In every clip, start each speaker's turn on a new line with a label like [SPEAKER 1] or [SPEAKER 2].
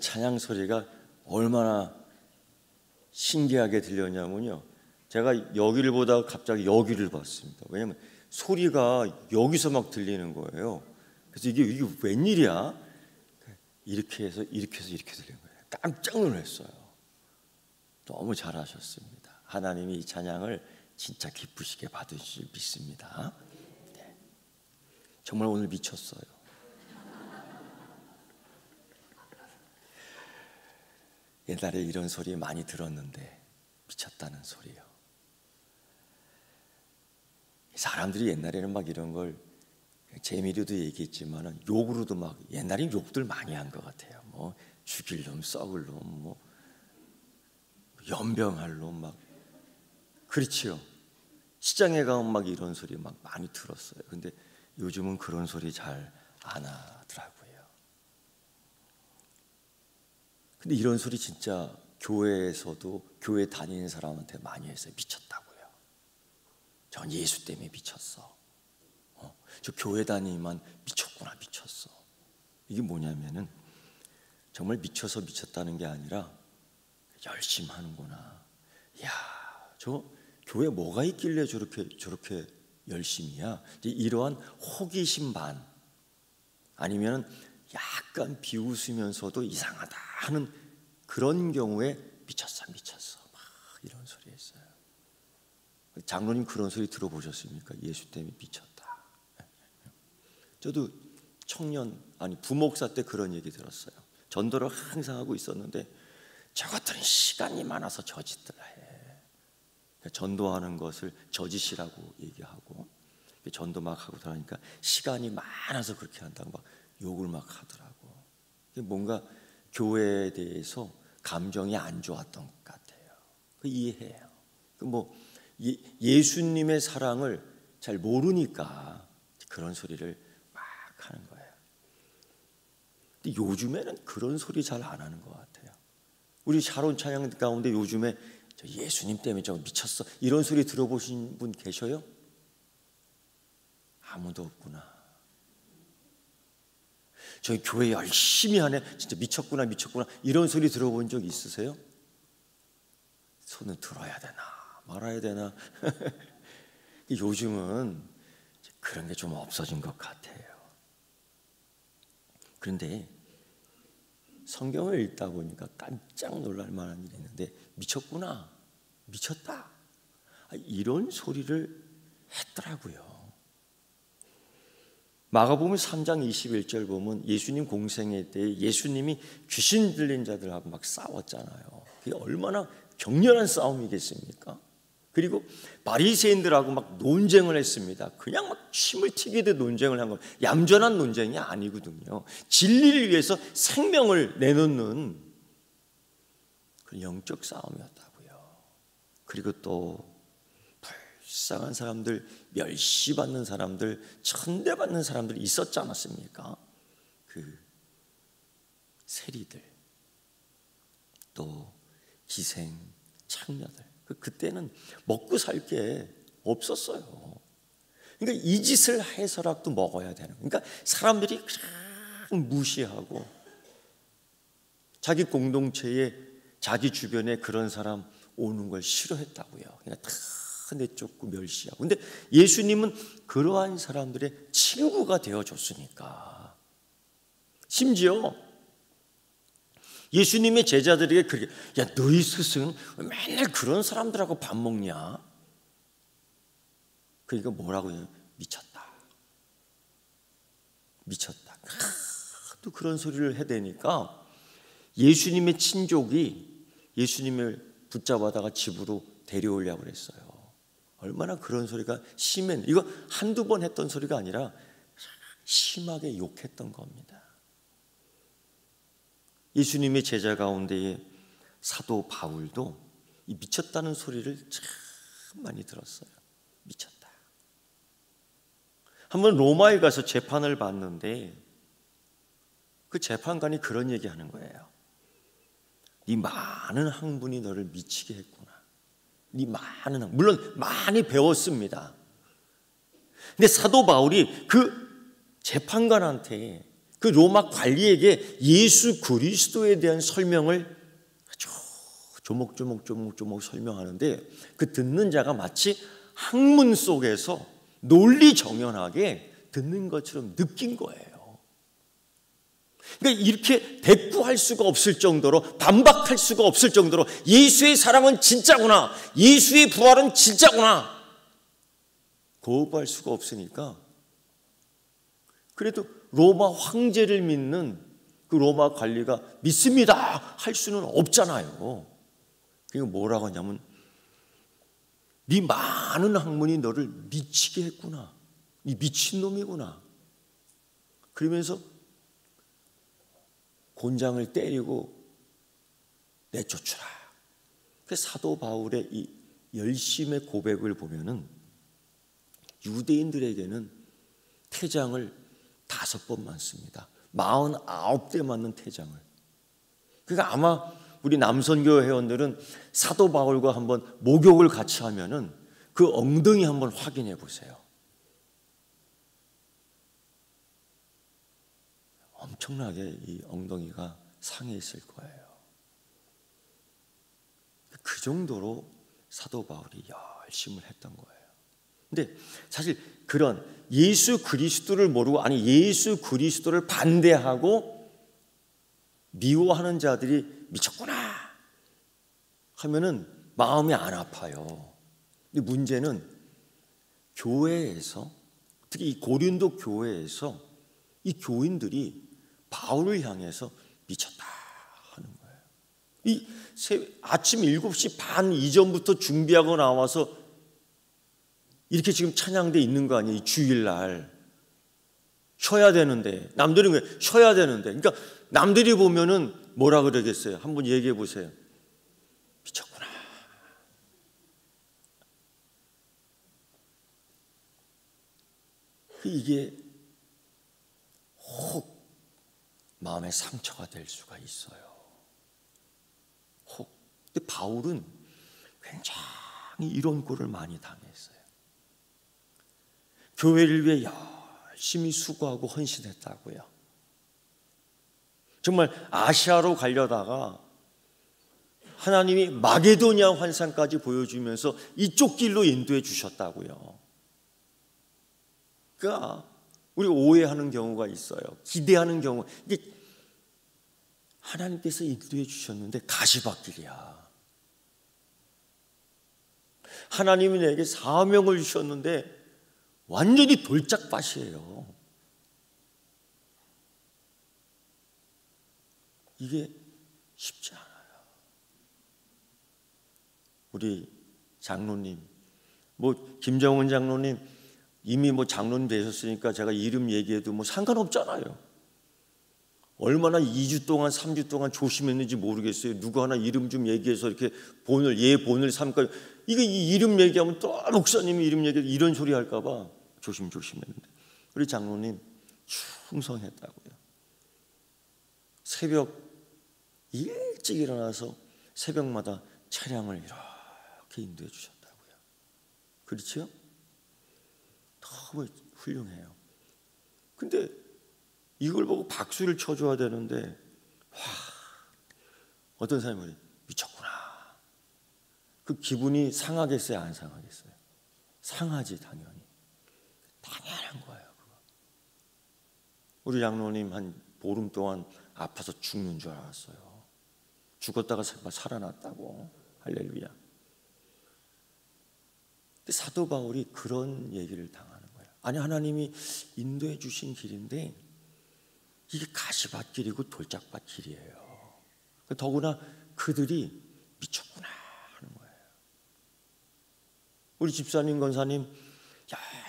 [SPEAKER 1] 찬양 소리가 얼마나 신기하게 들렸냐면요, 제가 여기를 보다가 갑자기 여기를 봤습니다. 왜냐하면 소리가 여기서 막 들리는 거예요. 그래서 이게 웬일이야? 이렇게 해서 이렇게 들리는 거예요. 깜짝 놀랐어요. 너무 잘하셨습니다. 하나님이 이 찬양을 진짜 기쁘시게 받으실 믿습니다. 네. 정말 오늘 미쳤어요. 옛날에 이런 소리 많이 들었는데 미쳤다는 소리요. 사람들이 옛날에는 막 이런 걸 재미로도 얘기했지만은 욕으로도 막, 옛날에 욕들 많이 한 것 같아요. 뭐 죽일 놈, 썩을 놈, 뭐 연병할 놈, 막 그렇지요. 시장에 가면 막 이런 소리 막 많이 들었어요. 근데 요즘은 그런 소리 잘 안 하더라고요. 근데 이런 소리 진짜 교회에서도, 교회 다니는 사람한테 많이 했어요. 미쳤다고요. 전 예수 때문에 미쳤어. 저 교회 다니만 미쳤구나, 미쳤어. 이게 뭐냐면은 정말 미쳐서 미쳤다는 게 아니라 열심히 하는구나. 야, 저 교회 뭐가 있길래 저렇게 열심히야? 이러한 호기심 반, 아니면 약간 비웃으면서도 이상하다 하는 그런 경우에 미쳤어 막 이런 소리 했어요. 장로님 그런 소리 들어보셨습니까? 예수 때문에 미쳤다. 저도 부목사 때 그런 얘기 들었어요. 전도를 항상 하고 있었는데 저것들은 시간이 많아서 저짓들 해. 전도하는 것을 저짓이라고 얘기하고, 전도 막 하고 들어가니까 시간이 많아서 그렇게 한다고 막 욕을 막 하더라고. 뭔가 교회에 대해서 감정이 안 좋았던 것 같아요. 이해해요. 예수님의 사랑을 잘 모르니까 그런 소리를 막 하는 거예요. 근데 요즘에는 그런 소리 잘 안 하는 것 같아요. 우리 샤론 찬양 가운데 요즘에 저 예수님 때문에 저 미쳤어 이런 소리 들어보신 분 계셔요? 아무도 없구나. 저희 교회 열심히 하네, 진짜 미쳤구나 이런 소리 들어본 적 있으세요? 손은 들어야 되나 말아야 되나? 요즘은 그런 게 좀 없어진 것 같아요. 그런데 성경을 읽다 보니까 깜짝 놀랄 만한 일이 있는데, 미쳤구나, 미쳤다, 이런 소리를 했더라고요. 마가복음 3장 21절 보면 예수님 공생애 때 예수님이 귀신 들린 자들하고 막 싸웠잖아요. 그게 얼마나 격렬한 싸움이겠습니까? 그리고 바리새인들하고 막 논쟁을 했습니다. 그냥 막 침을 튀기듯 논쟁을 한 겁니다. 얌전한 논쟁이 아니거든요. 진리를 위해서 생명을 내놓는 그 영적 싸움이었다고요. 그리고 또 불쌍한 사람들, 멸시받는 사람들, 천대받는 사람들이 있었지 않았습니까? 그 세리들, 또 기생, 창녀들. 그때는 먹고 살 게 없었어요. 그러니까 이 짓을 해서라도 먹어야 되는. 그러니까 사람들이 그냥 무시하고 자기 공동체에, 자기 주변에 그런 사람 오는 걸 싫어했다고요. 그러니까 다 내쫓고 멸시하고. 근데 예수님은 그러한 사람들의 친구가 되어줬으니까. 심지어 예수님의 제자들에게 그렇게, 야, 너희 스승은 맨날 그런 사람들하고 밥 먹냐? 그러니까 뭐라고 해요? 미쳤다. 또 그런 소리를 해대니까 예수님의 친족이 예수님을 붙잡아다가 집으로 데려오려고 그랬어요. 얼마나 그런 소리가 심했는데, 이거 한두 번 했던 소리가 아니라 심하게 욕했던 겁니다. 예수님의 제자 가운데에 사도 바울도 이 미쳤다는 소리를 참 많이 들었어요. 미쳤다. 한번 로마에 가서 재판을 받는데 그 재판관이 그런 얘기하는 거예요. 네 많은 학문이 너를 미치게 했구나. 네 많은 학문, 물론 많이 배웠습니다. 근데 사도 바울이 그 재판관한테 그 로마 관리에게 예수 그리스도에 대한 설명을 아주 조목조목 설명하는데 그 듣는 자가 마치 학문 속에서 논리정연하게 듣는 것처럼 느낀 거예요. 그러니까 이렇게 대꾸할 수가 없을 정도로, 반박할 수가 없을 정도로 예수의 사랑은 진짜구나, 예수의 부활은 진짜구나 거부할 수가 없으니까, 그래도 로마 황제를 믿는 그 로마 관리가 믿습니다 할 수는 없잖아요. 그리고 뭐라고 하냐면, 네 많은 학문이 너를 미치게 했구나, 네 미친놈이구나. 그러면서 곤장을 때리고 내쫓으라. 그 사도 바울의 이 열심의 고백을 보면은 유대인들에게는 태장을 5번 맞습니다. 49대 맞는 태장을. 그러니까 아마 우리 남선교 회원들은 사도 바울과 한번 목욕을 같이 하면은 그 엉덩이 한번 확인해 보세요. 엄청나게 이 엉덩이가 상해 있을 거예요. 그 정도로 사도 바울이 열심을 했던 거예요. 근데 사실 그런 예수 그리스도를 모르고, 아니 예수 그리스도를 반대하고 미워하는 자들이 미쳤구나 하면은 마음이 안 아파요. 근데 문제는 교회에서, 특히 이 고린도 교회에서 이 교인들이 바울을 향해서 미쳤다 하는 거예요. 이 아침 7시 반 이전부터 준비하고 나와서 이렇게 지금 찬양대 있는 거 아니에요? 이 주일날 쉬어야 되는데, 남들은 왜 쉬어야 되는데, 그러니까 남들이 보면은 뭐라 그러겠어요? 한번 얘기해 보세요. 미쳤구나. 이게 혹 마음의 상처가 될 수가 있어요. 혹. 근데 바울은 굉장히 이런 꼴을 많이 당했어요. 교회를 위해 열심히 수고하고 헌신했다고요. 정말 아시아로 가려다가 하나님이 마게도니아 환상까지 보여주면서 이쪽 길로 인도해 주셨다고요. 그러니까 우리 오해하는 경우가 있어요. 기대하는 경우. 이게 하나님께서 인도해 주셨는데 가시밭길이야. 하나님이 내게 사명을 주셨는데 완전히 돌짝밭이에요. 이게 쉽지 않아요. 우리 장로님, 김정은 장로님 이미 장로님 되셨으니까 제가 이름 얘기해도 상관없잖아요. 얼마나 2주 동안 3주 동안 조심했는지 모르겠어요. 누구 하나 이름 좀 얘기해서 이렇게 본을 삼까, 이게 이 이름 얘기하면 또 목사님이 이름 얘기해서 이런 소리 할까봐 조심했는데, 우리 장로님 충성했다고요. 새벽 일찍 일어나서 새벽마다 차량을 이렇게 인도해 주셨다고요. 그렇죠? 너무 훌륭해요. 근데 이걸 보고 박수를 쳐줘야 되는데, 어떤 사람이 미쳤구나. 그 기분이 상하겠어요, 안 상하겠어요? 상하지, 당연히. 당연한 거예요, 그거. 우리 장로님 한 보름 동안 아파서 죽는 줄 알았어요. 죽었다가 살아났다고. 할렐루야. 근데 사도 바울이 그런 얘기를 당하는 거예요. 아니, 하나님이 인도해 주신 길인데 이게 가시밭길이고 돌짝밭길이에요. 더구나 그들이 미쳤구나 하는 거예요. 우리 집사님, 권사님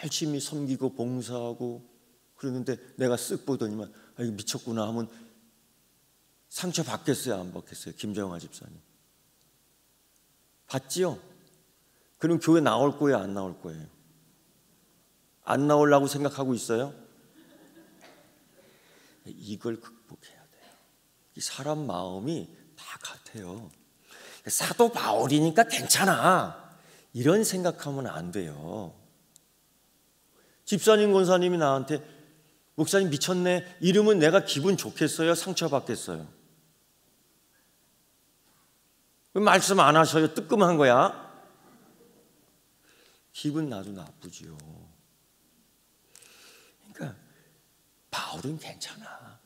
[SPEAKER 1] 열심히 섬기고 봉사하고 그러는데 내가 쓱 보더니만 이거 미쳤구나 하면 상처 받겠어요, 안 받겠어요? 김정화 집사님 받지요? 그럼 교회 나올 거예요, 안 나올 거예요? 안 나오려고 생각하고 있어요? 이걸 극복해야 돼요. 사람 마음이 다 같아요. 사도 바울이니까 괜찮아, 이런 생각하면 안 돼요. 집사님, 권사님이 나한테 목사님 미쳤네. 이러면 내가 기분 좋겠어요? 상처받겠어요? 왜 말씀 안 하셔요? 뜨끔한 거야? 기분 나도 나쁘지요. 그러니까 바울은 괜찮아.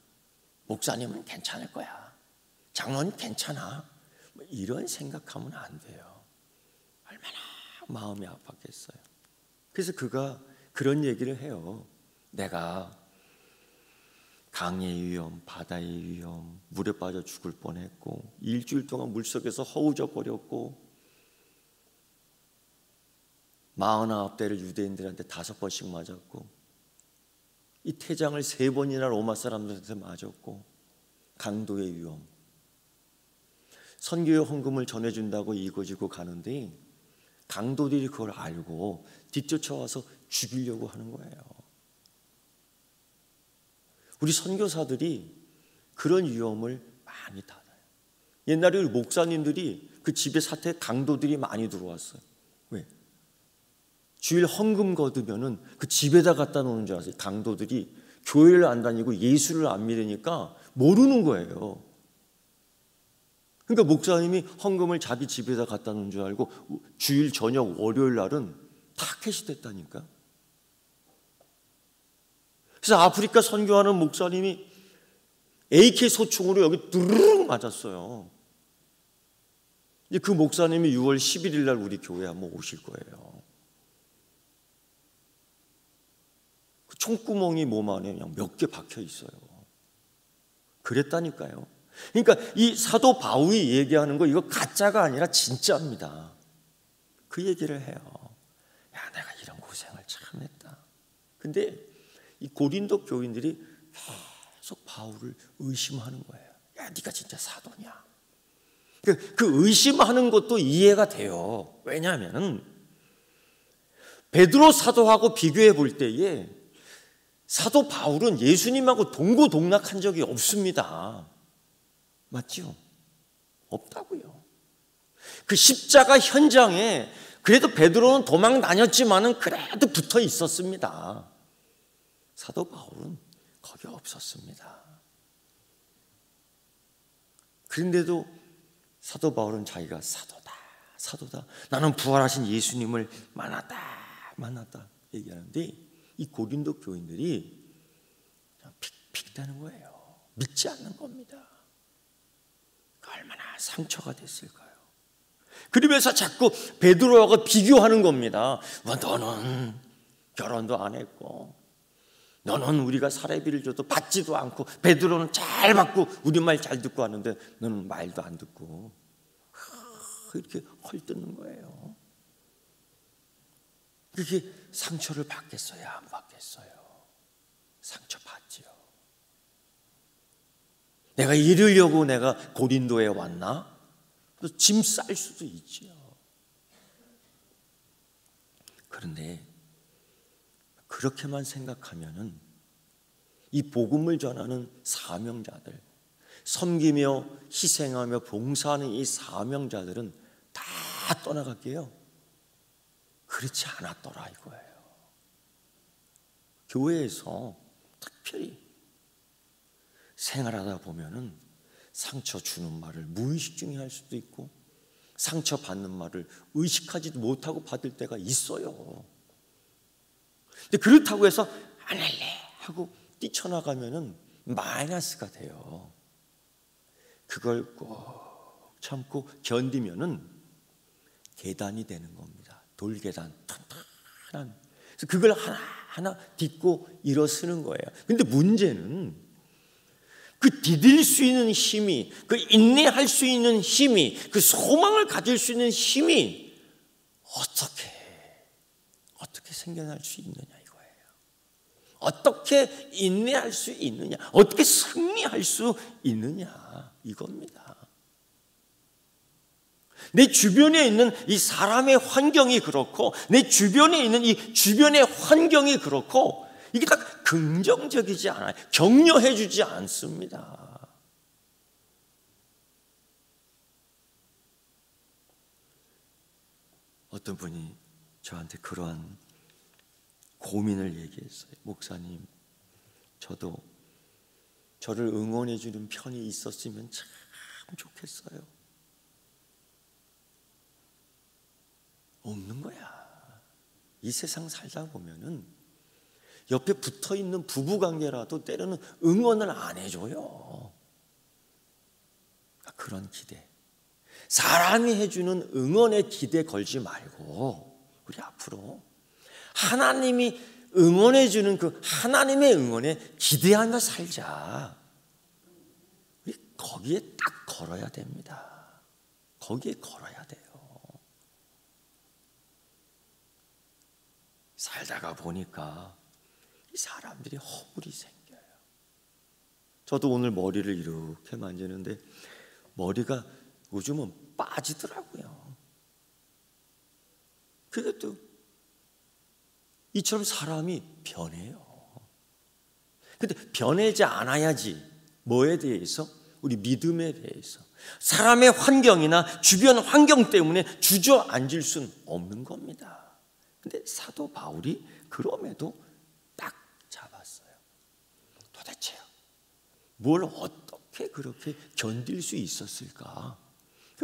[SPEAKER 1] 목사님은 괜찮을 거야. 장로는 괜찮아. 뭐 이런 생각하면 안 돼요. 얼마나 마음이 아팠겠어요. 그래서 그가 그런 얘기를 해요. 내가 강의 위험, 바다의 위험, 물에 빠져 죽을 뻔했고, 일주일 동안 물속에서 허우적거렸고, 49대를 유대인들한테 5번씩 맞았고, 이 태장을 3번이나 로마 사람들한테 맞았고, 강도의 위험, 선교의 헌금을 전해준다고 이거지고 가는데 강도들이 그걸 알고 뒤쫓아와서 죽이려고 하는 거예요. 우리 선교사들이 그런 위험을 많이 받아요. 옛날에 우리 목사님들이 그 집에 사태 강도들이 많이 들어왔어요. 왜? 주일 헌금 거두면은 그 집에다 갖다 놓는 줄 알았어요. 강도들이 교회를 안 다니고 예수를 안 믿으니까 모르는 거예요. 그러니까 목사님이 헌금을 자기 집에다 갖다 놓은 줄 알고 주일 저녁 월요일 날은 타켓이 됐다니까. 그래서 아프리카 선교하는 목사님이 AK 소총으로 여기 두루룩 맞았어요. 이제 그 목사님이 6월 11일 날 우리 교회에 한번 오실 거예요. 그 총구멍이 몸 안에 그냥 몇 개 박혀 있어요. 그랬다니까요. 그러니까 이 사도 바울이 얘기하는 거 이거 가짜가 아니라 진짜입니다. 그 얘기를 해요. 야, 내가 이런 고생을 참 했다. 근데 이 고린도 교인들이 계속 바울을 의심하는 거예요. 야, 네가 진짜 사도냐? 그 의심하는 것도 이해가 돼요. 왜냐하면 베드로 사도하고 비교해 볼 때에 사도 바울은 예수님하고 동고동락한 적이 없습니다. 맞죠? 없다고요. 그 십자가 현장에 그래도 베드로는 도망 다녔지만은 그래도 붙어 있었습니다. 사도 바울은 거기 없었습니다. 그런데도 사도 바울은 자기가 사도다. 나는 부활하신 예수님을 만났다 얘기하는데 이 고린도 교인들이 그냥 픽픽 되는 거예요. 믿지 않는 겁니다. 얼마나 상처가 됐을까요? 그러면서 자꾸 베드로하고 비교하는 겁니다. 너는 결혼도 안 했고, 너는 우리가 사례비를 줘도 받지도 않고, 베드로는 잘 받고 우리 말 잘 듣고 하는데 너는 말도 안 듣고, 이렇게 헐뜯는 거예요. 그렇게 상처를 받겠어요? 안 받겠어요? 상처 받지요. 내가 이러려고 내가 고린도에 왔나? 짐 쌀 수도 있지요. 그런데 그렇게만 생각하면은 이 복음을 전하는 사명자들, 섬기며 희생하며 봉사하는 이 사명자들은 다 떠나갈게요. 그렇지 않았더라 이거예요. 교회에서 특별히 생활하다 보면은 상처 주는 말을 무의식 중에 할 수도 있고, 상처 받는 말을 의식하지도 못하고 받을 때가 있어요. 근데 그렇다고 해서 안 할래 하고 뛰쳐나가면은 마이너스가 돼요. 그걸 꼭 참고 견디면은 계단이 되는 겁니다. 돌계단 튼튼한. 그래서 그걸 하나하나 딛고 일어서는 거예요. 근데 문제는 그 디딜 수 있는 힘이, 그 인내할 수 있는 힘이, 그 소망을 가질 수 있는 힘이 어떻게 생겨날 수 있느냐 이거예요. 어떻게 인내할 수 있느냐, 어떻게 승리할 수 있느냐 이겁니다. 내 주변에 있는 이 사람의 환경이 그렇고, 내 주변에 있는 이 주변의 환경이 그렇고, 이게 다 긍정적이지 않아요. 격려해 주지 않습니다. 어떤 분이 저한테 그러한 고민을 얘기했어요. 목사님, 저도 저를 응원해 주는 편이 있었으면 참 좋겠어요. 없는 거야. 이 세상 살다 보면은 옆에 붙어 있는 부부 관계라도 때로는 응원을 안 해줘요. 그런 기대, 사람이 해주는 응원에 기대 걸지 말고 우리 앞으로 하나님이 응원해주는 그 하나님의 응원에 기대하며 살자. 우리 거기에 딱 걸어야 됩니다. 거기에 걸어야 돼요. 살다가 보니까 이 사람들이 허물이 생겨요. 저도 오늘 머리를 이렇게 만지는데 머리가 요즘은 빠지더라고요. 그것도 이처럼 사람이 변해요. 근데 변하지 않아야지. 뭐에 대해서? 우리 믿음에 대해서. 사람의 환경이나 주변 환경 때문에 주저앉을 수는 없는 겁니다. 근데 사도 바울이 그럼에도 딱 잡았어요. 도대체 뭘 어떻게 그렇게 견딜 수 있었을까?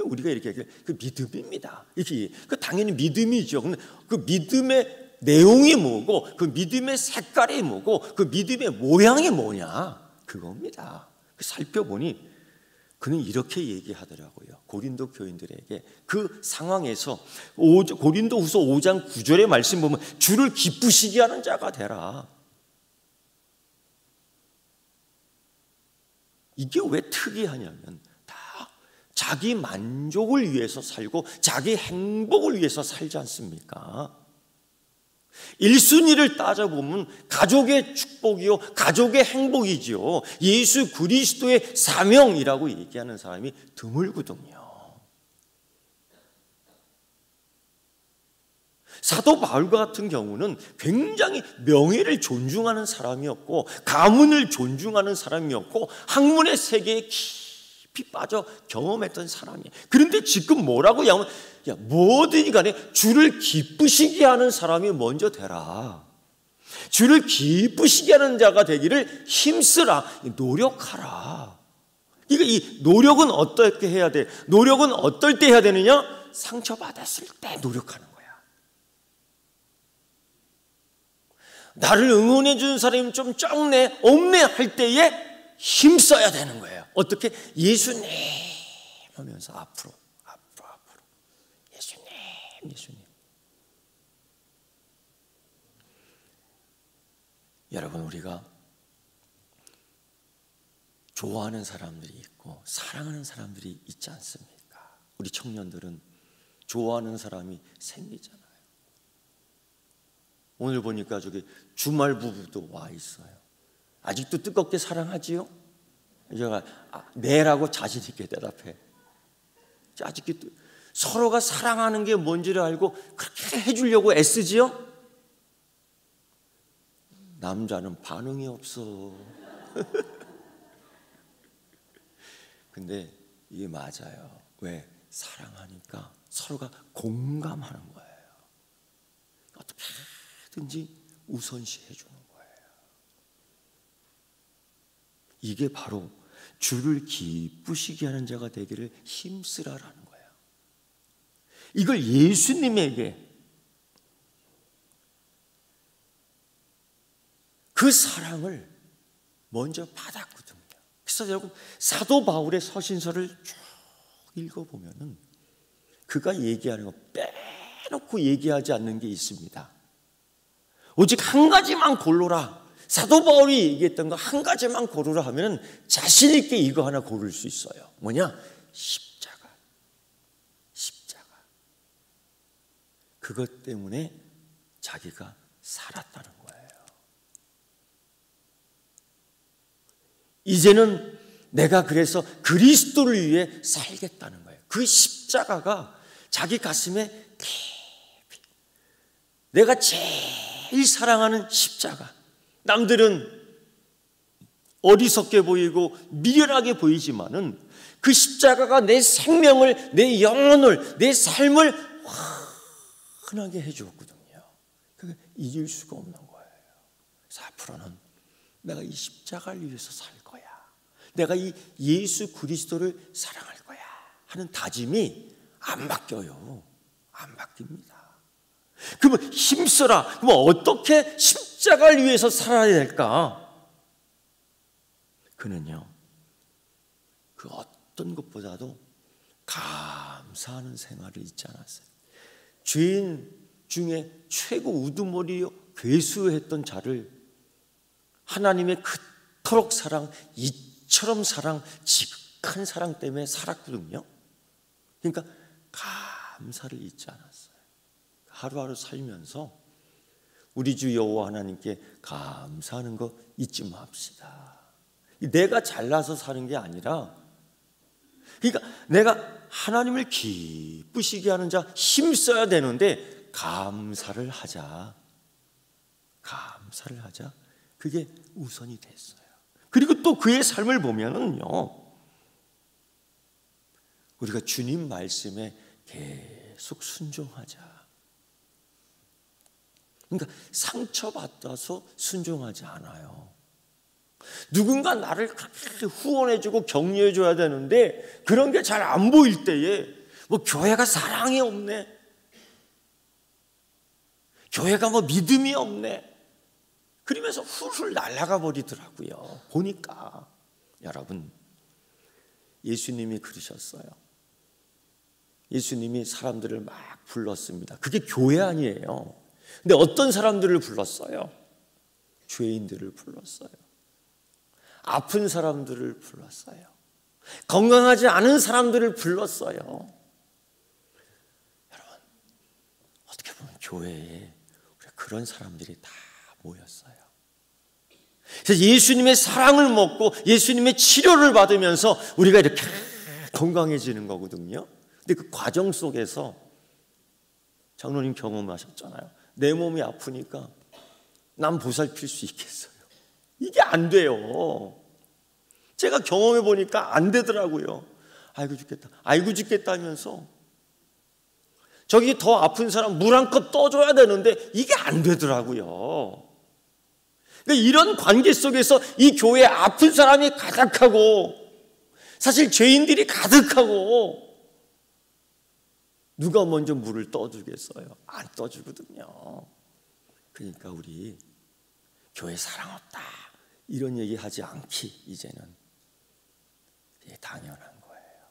[SPEAKER 1] 우리가 이렇게 얘기해요. 그 믿음입니다. 이렇게 그 당연히 믿음이죠. 근데 그 믿음의 내용이 뭐고, 그 믿음의 색깔이 뭐고, 그 믿음의 모양이 뭐냐, 그겁니다. 살펴보니 그는 이렇게 얘기하더라고요. 고린도 교인들에게 그 상황에서 고린도후서 5장 9절의 말씀 보면 주를 기쁘시게 하는 자가 되라. 이게 왜 특이하냐면 다 자기 만족을 위해서 살고 자기 행복을 위해서 살지 않습니까? 1순위를 따져보면 가족의 축복이요, 가족의 행복이지요. 예수 그리스도의 사명이라고 얘기하는 사람이 드물거든요. 사도 바울 같은 경우는 굉장히 명예를 존중하는 사람이었고 가문을 존중하는 사람이었고 학문의 세계에 깊이 빠져 경험했던 사람이에요. 그런데 지금 뭐라고 하면 뭐든지 간에 주를 기쁘시게 하는 사람이 먼저 되라. 주를 기쁘시게 하는 자가 되기를 힘쓰라. 노력하라. 이 노력은 어떻게 해야 돼? 노력은 어떨 때 해야 되느냐? 상처받았을 때 노력하는 거야. 나를 응원해 주는 사람이 좀 적네, 없네 할 때에 힘써야 되는 거예요. 어떻게? 예수님 하면서 앞으로 예수님. 여러분, 우리가 좋아하는 사람들이 있고 사랑하는 사람들이 있지 않습니까? 우리 청년들은 좋아하는 사람이 생기잖아요. 오늘 보니까 저기 주말 부부도 와 있어요. 아직도 뜨겁게 사랑하지요? 제가 네라고 자신 있게 대답해. 아직도 서로가 사랑하는 게 뭔지를 알고 그렇게 해주려고 애쓰지요? 남자는 반응이 없어. 근데 이게 맞아요. 왜? 사랑하니까 서로가 공감하는 거예요. 어떻게든지 우선시 해주는 거예요. 이게 바로 주를 기쁘시게 하는 자가 되기를 힘쓰라라는 거예요. 이걸 예수님에게 그 사랑을 먼저 받았거든요. 그래서 여러분 사도 바울의 서신서를 쭉 읽어보면은 그가 얘기하는 거 빼놓고 얘기하지 않는 게 있습니다. 오직 한 가지만 고르라. 사도 바울이 얘기했던 거 한 가지만 고르라 하면 자신 있게 이거 하나 고를 수 있어요. 뭐냐? 십자가. 그것 때문에 자기가 살았다는 거예요. 이제는 내가 그래서 그리스도를 위해 살겠다는 거예요. 그 십자가가 자기 가슴에 깊이, 내가 제일 사랑하는 십자가. 남들은 어리석게 보이고 미련하게 보이지만은 그 십자가가 내 생명을, 내 영혼을, 내 삶을 흔하게 해주었거든요. 그게 잊을 수가 없는 거예요. 그래서 앞으로는 내가 이 십자가를 위해서 살 거야. 내가 이 예수 그리스도를 사랑할 거야 하는 다짐이 안 바뀌어요. 안 바뀝니다. 그러면 힘써라. 그러면 어떻게 십자가를 위해서 살아야 될까? 그는요, 그 어떤 것보다도 감사하는 생활을 잊지 않았어요. 죄인 중에 최고 우두머리요 괴수했던 자를 하나님의 그토록 사랑, 이처럼 사랑, 지극한 사랑 때문에 살았거든요. 그러니까 감사를 잊지 않았어요. 하루하루 살면서 우리 주 여호와 하나님께 감사하는 거 잊지 맙시다. 내가 잘나서 사는 게 아니라, 그러니까 내가 하나님을 기쁘시게 하는 자 힘써야 되는데 감사를 하자. 감사를 하자. 그게 우선이 됐어요. 그리고 또 그의 삶을 보면은요, 우리가 주님 말씀에 계속 순종하자. 그러니까 상처받아서 순종하지 않아요. 누군가 나를 그렇게 후원해주고 격려해줘야 되는데 그런 게 잘 안 보일 때에 뭐 교회가 사랑이 없네, 교회가 뭐 믿음이 없네, 그러면서 훌훌 날아가 버리더라고요. 보니까 여러분, 예수님이 그러셨어요. 예수님이 사람들을 막 불렀습니다. 그게 교회 아니에요. 근데 어떤 사람들을 불렀어요? 죄인들을 불렀어요. 아픈 사람들을 불렀어요. 건강하지 않은 사람들을 불렀어요. 여러분, 어떻게 보면 교회에 그런 사람들이 다 모였어요. 그래서 예수님의 사랑을 먹고 예수님의 치료를 받으면서 우리가 이렇게 건강해지는 거거든요. 근데 그 과정 속에서 장로님 경험하셨잖아요. 내 몸이 아프니까 남 보살필 수 있겠어요? 이게 안 돼요. 제가 경험해 보니까 안 되더라고요. 아이고 죽겠다, 아이고 죽겠다 하면서 저기 더 아픈 사람 물 한 컵 떠줘야 되는데 이게 안 되더라고요. 그러니까 이런 관계 속에서 이 교회에 아픈 사람이 가득하고 사실 죄인들이 가득하고 누가 먼저 물을 떠주겠어요? 안 떠주거든요. 그러니까 우리 교회 사랑 없다 이런 얘기 하지 않기, 이제는 이게 당연한 거예요.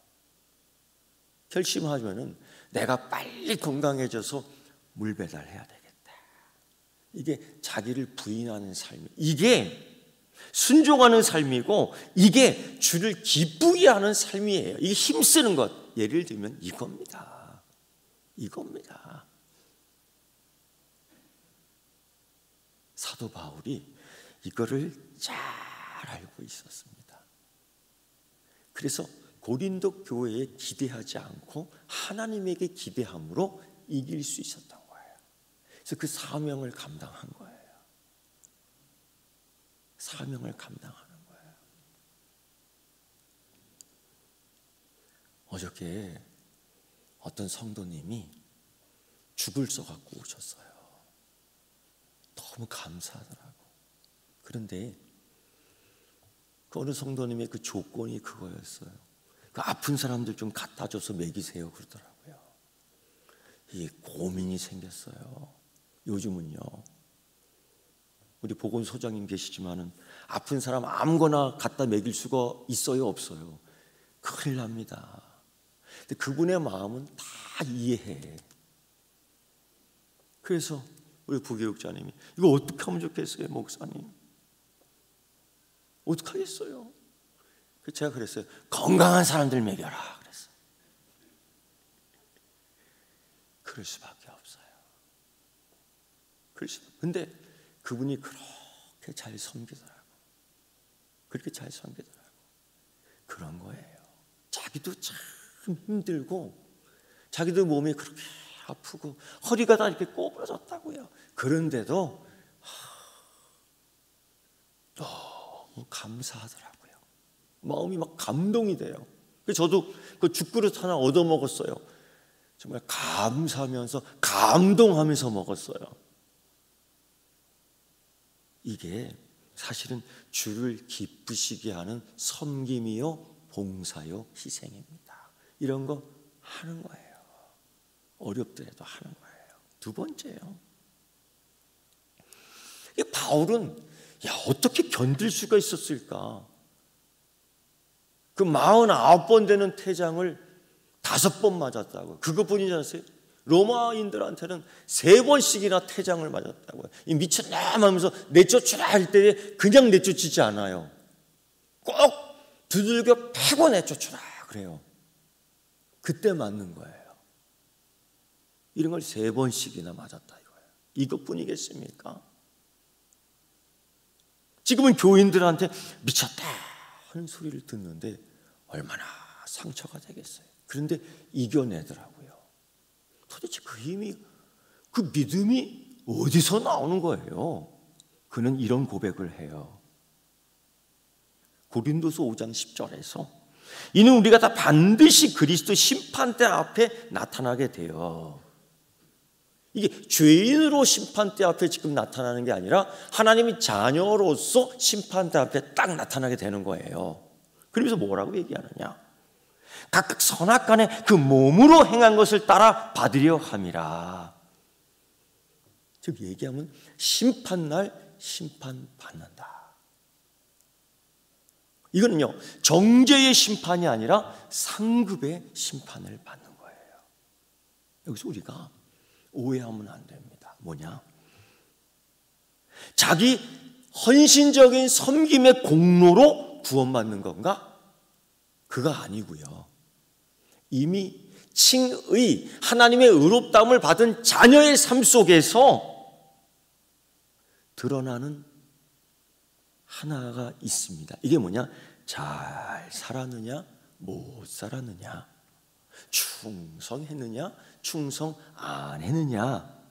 [SPEAKER 1] 결심하면은 내가 빨리 건강해져서 물 배달해야 되겠다. 이게 자기를 부인하는 삶이, 이게 순종하는 삶이고 이게 주를 기쁘게 하는 삶이에요. 이게 힘쓰는 것, 예를 들면 이겁니다. 이겁니다. 사도 바울이 이거를 잘 알고 있었습니다. 그래서 고린도 교회에 기대하지 않고 하나님에게 기대함으로 이길 수 있었던 거예요. 그래서 그 사명을 감당한 거예요. 사명을 감당하는 거예요. 어저께 어떤 성도님이 죽을 써 갖고 오셨어요. 너무 감사하더라고. 그런데 그 어느 성도님의 그 조건이 그거였어요. 그 아픈 사람들 좀 갖다 줘서 먹이세요 그러더라고요. 이게 고민이 생겼어요. 요즘은요, 우리 보건소장님 계시지만은 아픈 사람 아무거나 갖다 먹일 수가 있어요, 없어요? 큰일 납니다. 근데 그분의 마음은 다 이해해. 그래서 우리 부교육자님이 이거 어떻게 하면 좋겠어요, 목사님? 어떻게 하겠어요? 제가 그랬어요. 건강한 사람들 먹여라 그랬어요. 그럴 수밖에 없어요. 근데 그분이 그렇게 잘 섬기더라고. 그렇게 잘 섬기더라고. 그런 거예요. 자기도 참 힘들고 자기도 몸이 그렇게 아프고 허리가 다 이렇게 꼬부러졌다고요. 그런데도 너무 감사하더라고요. 마음이 막 감동이 돼요. 저도 그 죽그릇 하나 얻어 먹었어요. 정말 감사하면서 감동하면서 먹었어요. 이게 사실은 주를 기쁘시게 하는 섬김이요, 봉사요, 희생입니다. 이런 거 하는 거예요. 어렵더라도 하는 거예요. 두 번째요. 이 바울은 어떻게 견딜 수가 있었을까? 그 49번 되는 태장을 5번 맞았다고요. 그것뿐이지 않으세요? 로마인들한테는 3번씩이나 태장을 맞았다고요. 이 미쳤나 하면서 내쫓으라 할 때 그냥 내쫓지 않아요. 꼭 두들겨 패고 내쫓으라 그래요. 그때 맞는 거예요. 이런 걸 3번씩이나 맞았다 이거예요. 이것뿐이겠습니까? 지금은 교인들한테 미쳤다 하는 소리를 듣는데 얼마나 상처가 되겠어요. 그런데 이겨내더라고요. 도대체 그 힘이, 그 믿음이 어디서 나오는 거예요? 그는 이런 고백을 해요. 고린도서 5장 10절에서 이는 우리가 다 반드시 그리스도 심판대 앞에 나타나게 돼요. 이게 죄인으로 심판대 앞에 지금 나타나는 게 아니라 하나님의 자녀로서 심판대 앞에 딱 나타나게 되는 거예요. 그러면서 뭐라고 얘기하느냐? 각각 선악간에 그 몸으로 행한 것을 따라 받으려 함이라. 즉 얘기하면 심판날 심판받는다. 이거는요, 정죄의 심판이 아니라 상급의 심판을 받는 거예요. 여기서 우리가 오해하면 안 됩니다. 뭐냐? 자기 헌신적인 섬김의 공로로 구원받는 건가? 그거 아니고요. 이미 칭의, 하나님의 의롭다움을 받은 자녀의 삶 속에서 드러나는 하나가 있습니다. 이게 뭐냐? 잘 살았느냐? 못 살았느냐? 충성했느냐? 충성 안 했느냐?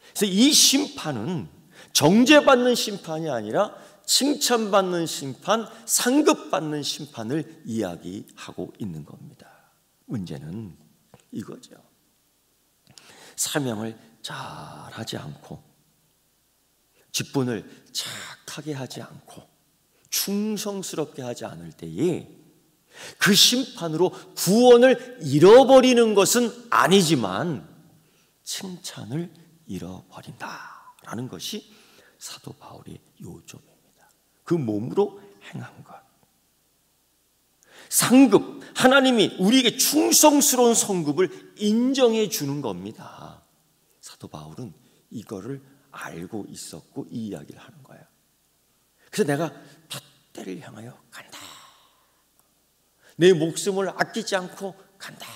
[SPEAKER 1] 그래서 이 심판은 정죄받는 심판이 아니라 칭찬받는 심판, 상급받는 심판을 이야기하고 있는 겁니다. 문제는 이거죠. 사명을 잘하지 않고 직분을 착하게 하지 않고 충성스럽게 하지 않을 때에 그 심판으로 구원을 잃어버리는 것은 아니지만 칭찬을 잃어버린다라는 것이 사도 바울의 요점입니다. 그 몸으로 행한 것. 상급, 하나님이 우리에게 충성스러운 성급을 인정해 주는 겁니다. 사도 바울은 이거를 알고 있었고 이 이야기를 하는 거예요. 그래서 내가 잣대를 향하여 간다. 내 목숨을 아끼지 않고 간다.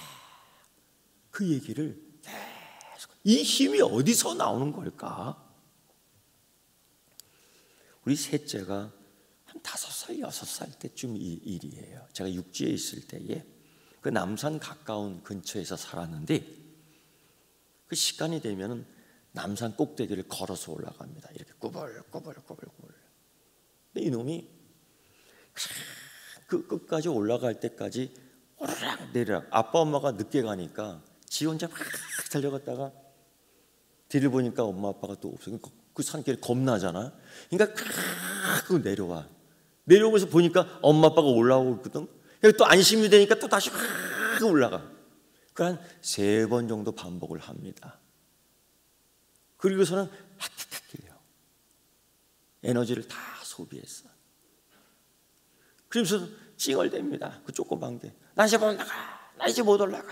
[SPEAKER 1] 그 얘기를 계속. 이 힘이 어디서 나오는 걸까? 우리 셋째가 한 5살, 6살 때쯤 이 일이에요. 제가 육지에 있을 때에 그 남산 가까운 근처에서 살았는데 그 시간이 되면 남산 꼭대기를 걸어서 올라갑니다. 이렇게 꾸불꾸불꾸불꾸불. 근데 이놈이 그 끝까지 올라갈 때까지 오르락 내리락. 아빠 엄마가 늦게 가니까 지 혼자 막 달려갔다가 뒤를 보니까 엄마 아빠가 또 없어요. 그 산길 겁나잖아. 그러니까 그 내려와. 내려오면서 보니까 엄마 아빠가 올라오고 있거든. 또 안심이 되니까 또 다시 올라가. 그 한 3번 정도 반복을 합니다. 그리고서는 핫핫hat해요. 에너지를 다 소비했어. 그러면서 찡얼댑니다. 그 조그만 게. 나 이제 못 나가. 나 이제 못 올라가.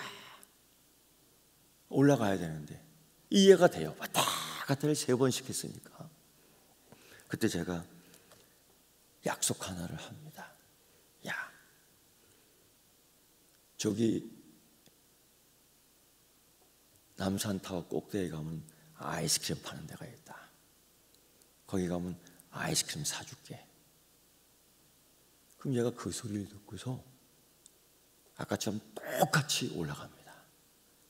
[SPEAKER 1] 올라가야 되는데 이해가 돼요. 왔다 갔다를 3번씩 했으니까. 그때 제가 약속 하나를 합니다. 야, 저기 남산타워 꼭대기 가면 아이스크림 파는 데가 있다. 거기 가면 아이스크림 사줄게. 그럼 얘가 그 소리를 듣고서 아까처럼 똑같이 올라갑니다.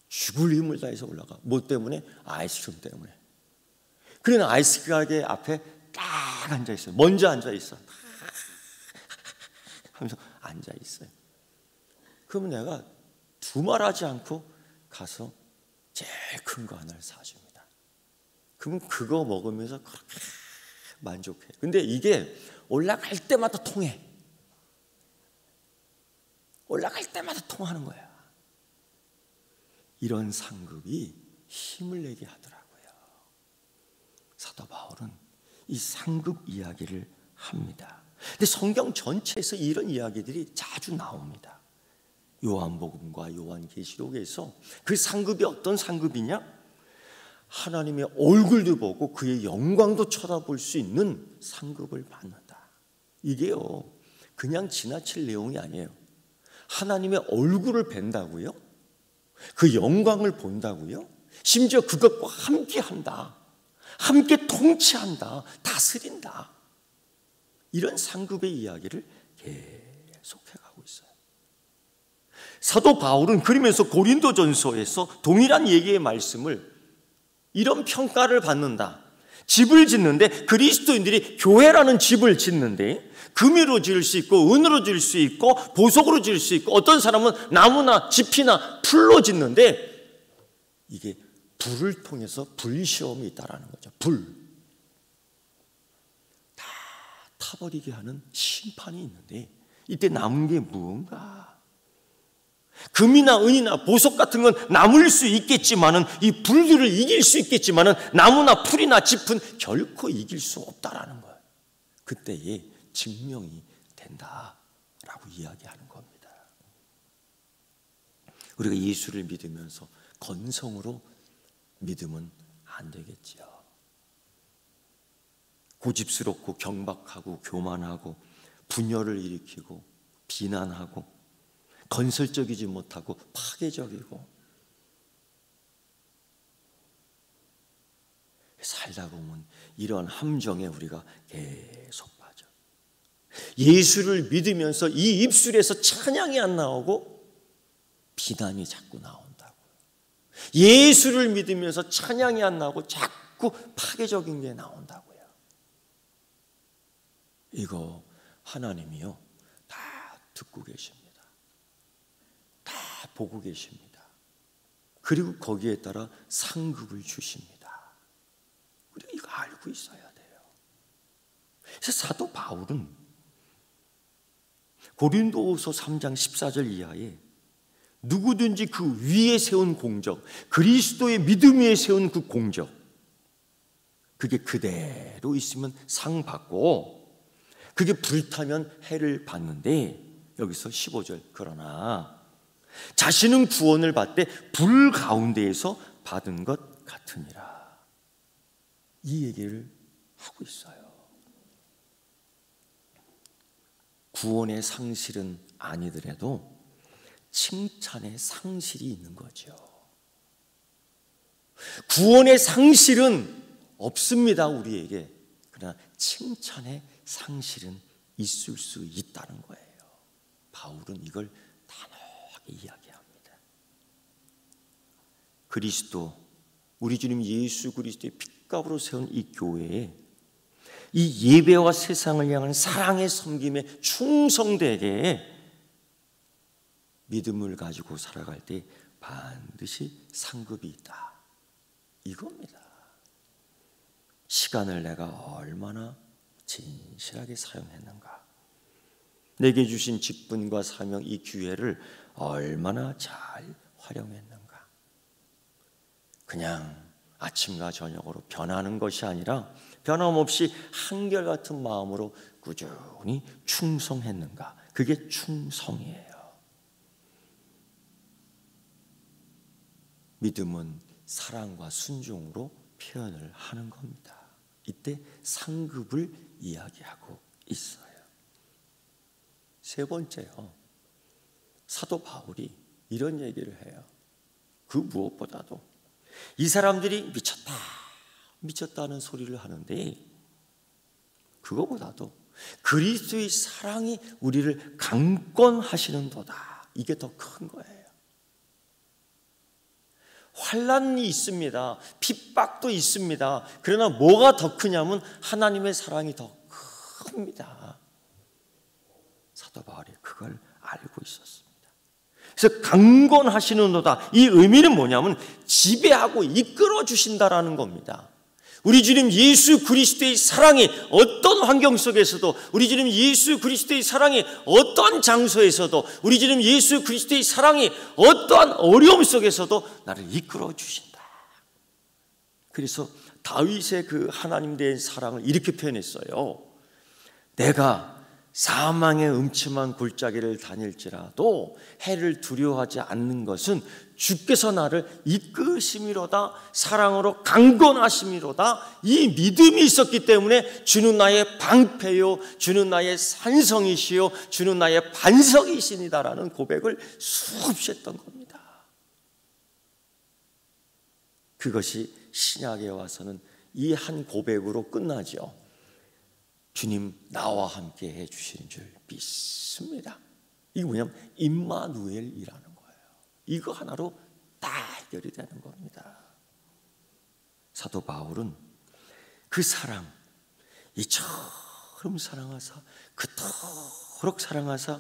[SPEAKER 1] 죽을 힘을 다해서 올라가. 뭐 때문에? 아이스크림 때문에. 그러나 아이스크림 가게 앞에 딱 앉아있어요. 먼저 앉아있어. 하면서 앉아있어요. 그러면 내가 두말하지 않고 가서 제일 큰 거 하나를 사줍니다. 그러면 그거 먹으면서 그렇게 만족해. 근데 이게 올라갈 때마다 통해. 올라갈 때마다 통하는 거야. 이런 상급이 힘을 내게 하더라고요. 사도 바울은 이 상급 이야기를 합니다. 근데 성경 전체에서 이런 이야기들이 자주 나옵니다. 요한복음과 요한계시록에서 그 상급이 어떤 상급이냐? 하나님의 얼굴도 보고 그의 영광도 쳐다볼 수 있는 상급을 받는다. 이게요, 그냥 지나칠 내용이 아니에요. 하나님의 얼굴을 뵌다고요? 그 영광을 본다고요? 심지어 그것과 함께한다. 함께 통치한다. 다스린다. 이런 상급의 이야기를 계속해가고 있어요. 사도 바울은 그러면서 고린도전서에서 동일한 얘기의 말씀을 이런 평가를 받는다. 집을 짓는데 그리스도인들이 교회라는 집을 짓는데 금으로 지을 수 있고 은으로 지을 수 있고 보석으로 지을 수 있고 어떤 사람은 나무나 짚이나 풀로 짓는데 이게 불을 통해서 불시험이 있다라는 거죠. 불. 다 타버리게 하는 심판이 있는데 이때 남은 게 무언가? 금이나 은이나 보석 같은 건 남을 수 있겠지만은 이 불들을 이길 수 있겠지만은 나무나 풀이나 짚은 결코 이길 수 없다라는 거예요. 그때에 증명이 된다라고 이야기하는 겁니다. 우리가 예수를 믿으면서 건성으로 믿으면 안 되겠지요. 고집스럽고 경박하고 교만하고 분열을 일으키고 비난하고 건설적이지 못하고 파괴적이고 살다 보면 이러한 함정에 우리가 계속 빠져. 예수를 믿으면서 이 입술에서 찬양이 안 나오고 비난이 자꾸 나온다고. 예수를 믿으면서 찬양이 안 나오고 자꾸 파괴적인 게 나온다고요. 이거 하나님이요 다 듣고 계십니다. 다 보고 계십니다. 그리고 거기에 따라 상급을 주십니다. 우리가 이거 알고 있어야 돼요. 그래서 사도 바울은 고린도후서 3장 14절 이하에 누구든지 그 위에 세운 공적, 그리스도의 믿음 위에 세운 그 공적, 그게 그대로 있으면 상 받고 그게 불타면 해를 받는데 여기서 15절 그러나 자신은 구원을 받되 불 가운데에서 받은 것 같으니라. 이 얘기를 하고 있어요. 구원의 상실은 아니더라도 칭찬의 상실이 있는 거죠. 구원의 상실은 없습니다, 우리에게. 그러나 칭찬의 상실은 있을 수 있다는 거예요. 바울은 이걸 단호하게 이야기합니다. 그리스도, 우리 주님 예수 그리스도의 핏값으로 세운 이 교회에 이 예배와 세상을 향한 사랑의 섬김에 충성되게 믿음을 가지고 살아갈 때 반드시 상급이 있다. 이겁니다. 시간을 내가 얼마나 진실하게 사용했는가, 내게 주신 직분과 사명, 이 기회를 얼마나 잘 활용했는가. 그냥 아침과 저녁으로 변하는 것이 아니라 변함없이 한결같은 마음으로 꾸준히 충성했는가. 그게 충성이에요. 믿음은 사랑과 순종으로 표현을 하는 겁니다. 이때 상급을 이야기하고 있어요. 세 번째요, 사도 바울이 이런 얘기를 해요. 그 무엇보다도 이 사람들이 미쳤다는 소리를 하는데 그거보다도 그리스도의 사랑이 우리를 강권하시는도다. 이게 더 큰 거예요. 환난이 있습니다. 핍박도 있습니다. 그러나 뭐가 더 크냐면 하나님의 사랑이 더 큽니다. 사도 바울이 그걸 알고 있었습니다. 그래서 강권하시는도다. 이 의미는 뭐냐면 지배하고 이끌어 주신다라는 겁니다. 우리 주님 예수 그리스도의 사랑이 어떤 환경 속에서도, 우리 주님 예수 그리스도의 사랑이 어떠한 장소에서도, 우리 주님 예수 그리스도의 사랑이 어떠한 어려움 속에서도 나를 이끌어 주신다. 그래서 다윗의 그 하나님 대한 사랑을 이렇게 표현했어요. 내가 사망의 음침한 골짜기를 다닐지라도 해를 두려워하지 않는 것은 주께서 나를 이끄심이로다, 사랑으로 강건하심이로다. 이 믿음이 있었기 때문에 주는 나의 방패요, 주는 나의 산성이시요, 주는 나의 반석이시니다라는 고백을 수없이 했던 겁니다. 그것이 신약에 와서는 이 한 고백으로 끝나죠. 주님 나와 함께 해주시는 줄 믿습니다. 이게 뭐냐면 임마누엘이라는 거예요. 이거 하나로 다 해결이 되는 겁니다. 사도 바울은 그 사랑, 이처럼 사랑하사 그토록 사랑하사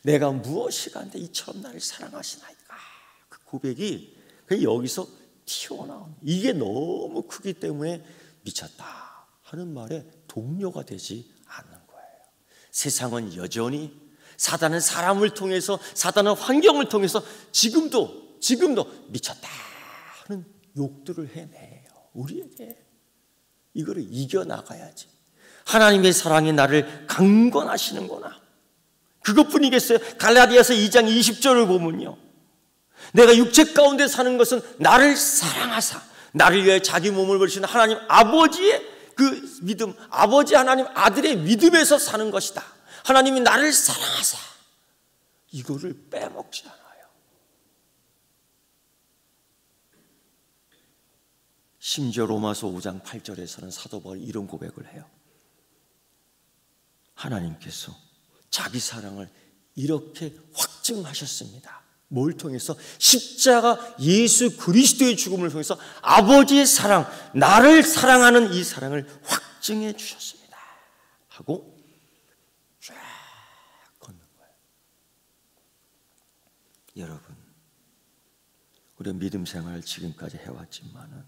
[SPEAKER 1] 내가 무엇이가 한데 이처럼 나를 사랑하시나이까, 그 고백이 여기서 튀어나온, 이게 너무 크기 때문에 미쳤다 하는 말에 동료가 되지 않는 거예요. 세상은 여전히, 사단은 사람을 통해서, 사단은 환경을 통해서 지금도 미쳤다 하는 욕들을 해내요. 우리에게 이거를 이겨나가야지. 하나님의 사랑이 나를 강건하시는구나, 그것뿐이겠어요. 갈라디아서 2장 20절을 보면요, 내가 육체 가운데 사는 것은 나를 사랑하사 나를 위해 자기 몸을 버리시는 하나님 아버지의 그 믿음, 아버지 하나님 아들의 믿음에서 사는 것이다. 하나님이 나를 사랑하사, 이거를 빼먹지 않아요. 심지어 로마서 5장 8절에서는 사도 바울이 이런 고백을 해요. 하나님께서 자기 사랑을 이렇게 확증하셨습니다. 뭘 통해서? 십자가 예수 그리스도의 죽음을 통해서 아버지의 사랑, 나를 사랑하는 이 사랑을 확증해 주셨습니다 하고 쫙 걷는 거예요. 여러분, 우리가 믿음 생활을 지금까지 해왔지만은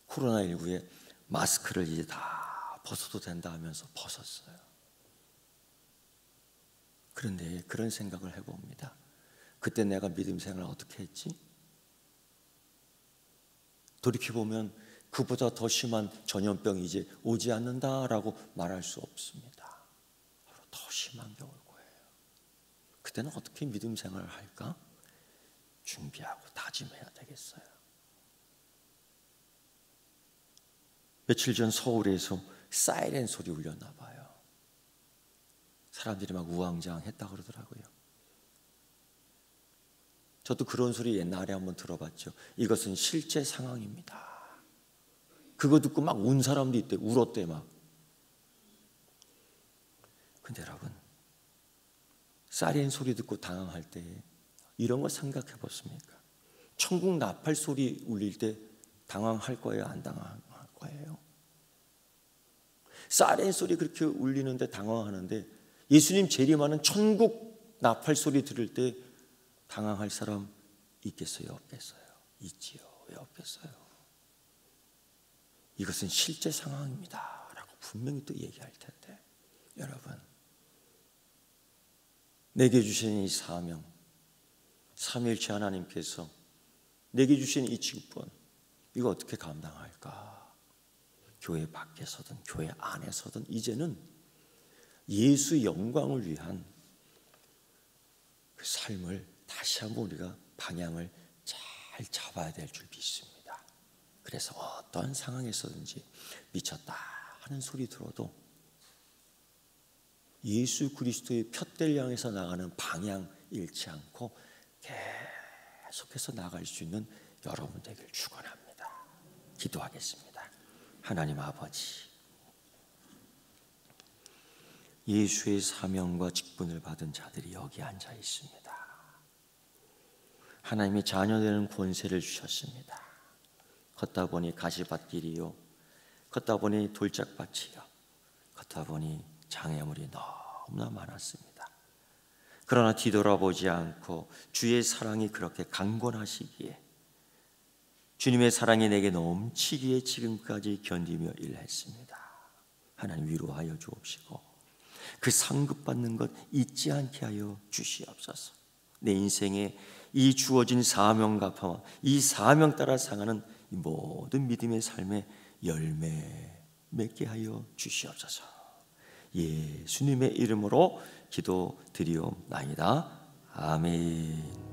[SPEAKER 1] 코로나19에 마스크를 이제 다 벗어도 된다 하면서 벗었어요. 그런데 그런 생각을 해봅니다. 그때 내가 믿음 생활을 어떻게 했지? 돌이켜보면 그보다 더 심한 전염병이 이제 오지 않는다라고 말할 수 없습니다. 더 심한 게 올 거예요. 그때는 어떻게 믿음 생활을 할까? 준비하고 다짐해야 되겠어요. 며칠 전 서울에서 사이렌 소리 울렸나 봐요. 사람들이 막 우왕좌왕했다 그러더라고요. 저도 그런 소리 옛날에 한번 들어봤죠. 이것은 실제 상황입니다. 그거 듣고 막 운 사람도 있대. 울었대 막. 근데 여러분, 사이렌 소리 듣고 당황할 때 이런 거 생각해 보십니까? 천국 나팔 소리 울릴 때 당황할 거예요? 안 당황할 거예요? 사이렌 소리 그렇게 울리는데 당황하는데 예수님 재림하는 천국 나팔 소리 들을 때 당황할 사람 있겠어요? 없겠어요? 있지요. 왜 없겠어요? 이것은 실제 상황입니다 라고 분명히 또 얘기할 텐데, 여러분, 내게 주신 이 사명, 삼위일체 하나님께서 내게 주신 이 직분, 이거 어떻게 감당할까? 교회 밖에서든 교회 안에서든 이제는 예수 영광을 위한 그 삶을 다시 한번 우리가 방향을 잘 잡아야 될 줄 믿습니다. 그래서 어떤 상황에서든지 미쳤다 하는 소리 들어도 예수 그리스도의 푯대를 향해서 나가는 방향 잃지 않고 계속해서 나갈 수 있는 여러분 되길 축원합니다. 기도하겠습니다. 하나님 아버지, 예수의 사명과 직분을 받은 자들이 여기 앉아 있습니다. 하나님의 자녀되는 권세를 주셨습니다. 걷다 보니 가시밭길이요, 걷다 보니 돌짝밭이요, 걷다 보니 장애물이 너무나 많았습니다. 그러나 뒤돌아보지 않고 주의 사랑이 그렇게 강건하시기에 주님의 사랑이 내게 넘치기에 지금까지 견디며 일했습니다. 하나님 위로하여 주옵시고 그 상급받는 것 잊지 않게 하여 주시옵소서. 내 인생에 이 주어진 사명 갚아 이 사명 따라 상하는 이 모든 믿음의 삶의 열매 맺게 하여 주시옵소서. 예수님의 이름으로 기도드리옵나이다. 아멘.